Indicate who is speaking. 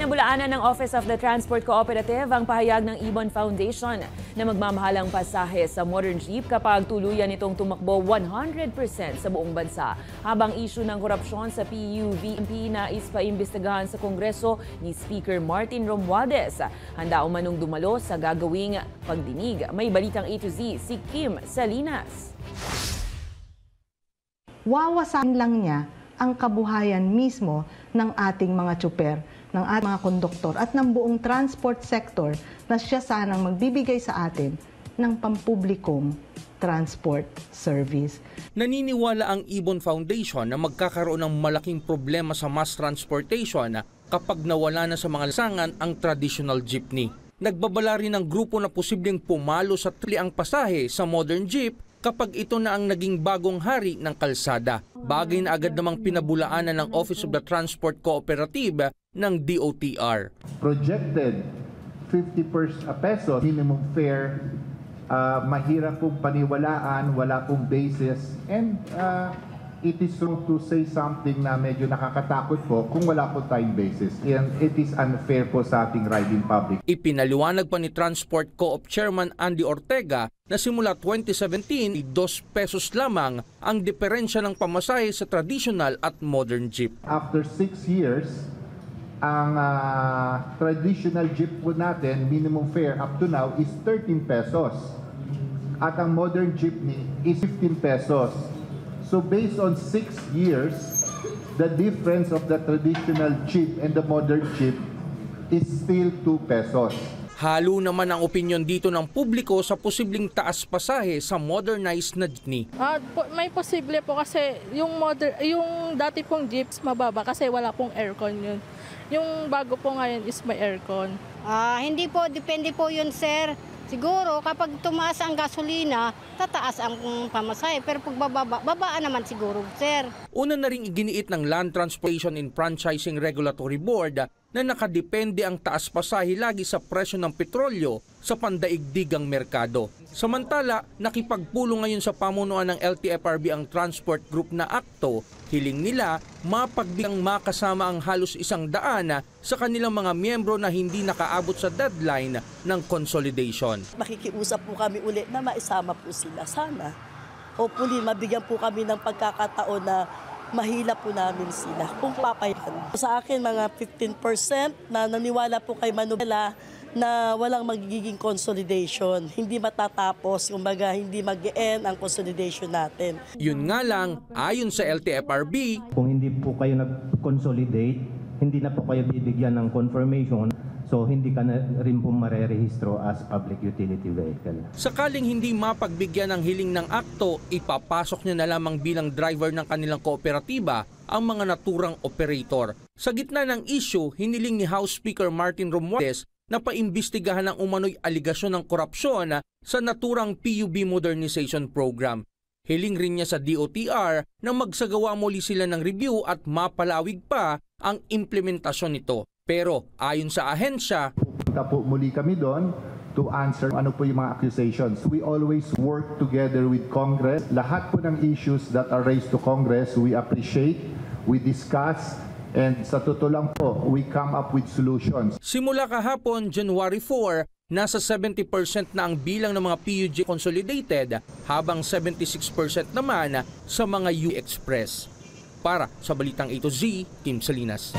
Speaker 1: Pinabulaanan ng Office of the Transport Cooperative ang pahayag ng Ibon Foundation na magmamahalang pasahe sa modern jeep kapag tuluyan itong tumakbo 100% sa buong bansa. Habang issue ng korupsyon sa PUVMP na ispaimbestigahan sa Kongreso ni Speaker Martin Romualdez. Handa umanong dumalo sa gagawing pagdinig. May balitang A to Z si Kim Salinas.
Speaker 2: Wawasan lang niya ang kabuhayan mismo ng ating mga tsuper, ng ating mga konduktor at ng buong transport sector na siya sanang magbibigay sa atin ng pampublikong transport service.
Speaker 3: Naniniwala ang Ibon Foundation na magkakaroon ng malaking problema sa mass transportation kapag nawala na sa mga lansangan ang traditional jeepney. Nagbabala rin ng grupo na posibleng pumalo sa ang pasahe sa modern jeep kapag ito na ang naging bagong hari ng kalsada. Bagay na agad namang pinabulaanan ng Office of the Transport Cooperative ng DOTR.
Speaker 4: Projected 50 pesos minimum fare, mahirap pong paniwalaan, wala pong basis, and it is wrong to say something na medyo nakakatakot po kung wala po tayong basis. And it is unfair po sa ating riding public.
Speaker 3: Ipinaliwanag pa ni Transport Co-op Chairman Andy Ortega na simula 2017, 2 pesos lamang ang diferensya ng pamasahe sa traditional at modern jeep.
Speaker 4: After 6 years, ang traditional jeep po natin, minimum fare up to now is 13 pesos. At ang modern jeepney is 15 pesos. So based on 6 years, the difference of the traditional jeep and the modern jeep is still 2 pesos.
Speaker 3: Halo naman ang opinyon dito ng publiko sa posibleng taas pasahe sa modernized na jeepney.
Speaker 5: May posible po kasi yung dati pong jeeps mababa kasi wala pong aircon yun. Yung bago po ngayon is may aircon.
Speaker 6: Hindi po, depende po yun, sir. Siguro kapag tumaas ang gasolina, tataas ang pamasahe. Pero pag babaan naman siguro, sir.
Speaker 3: Una na rin iginiit ng Land Transportation and Franchising Regulatory Board na nakadepende ang taas pasahe lagi sa presyo ng petrolyo sa pandaigdigang merkado. Samantala, nakipagpulong ngayon sa pamunuan ng LTFRB ang Transport Group na akto, hiling nila mapagbigang makasama ang halos 100 sa kanilang mga miyembro na hindi nakaabot sa deadline ng consolidation.
Speaker 7: Makikiusap po kami ulit na maisama po sila. Sana, hopefully, mabigyan po kami ng pagkakataon na mahila po namin sila kung papayagan. Sa akin, mga 15% na naniwala po kay Manuela na walang magiging consolidation. Hindi matatapos, kumbaga hindi mag-e-end ang consolidation natin.
Speaker 3: Yun nga lang, ayon sa LTFRB,
Speaker 8: kung hindi po kayo nag-consolidate, hindi na po kayo bibigyan ng confirmation, so hindi ka na rin po marerehistro as public utility vehicle.
Speaker 3: Sakaling hindi mapagbigyan ng hiling ng akto, ipapasok niya na lamang bilang driver ng kanilang kooperatiba ang mga naturang operator. Sa gitna ng issue, hiniling ni House Speaker Martin Romualdez na paimbestigahan ang umano'y aligasyon ng korupsyon sa naturang PUB Modernization Program. Hiling rin niya sa DOTR na magsagawa muli sila ng review at mapalawig pa ang implementasyon nito. Pero ayon sa ahensya,
Speaker 4: Punta po muli kami doon to answer ano po yung mga accusations. We always work together with Congress. Lahat po ng issues that are raised to Congress, we appreciate, we discuss, and sa totoo lang po, we come up with solutions.
Speaker 3: Simula kahapon, January 4, nasa 70% na ang bilang ng mga PUJ consolidated habang 76% naman sa mga U-Express. Para sa Balitang A to Z, Kim Salinas.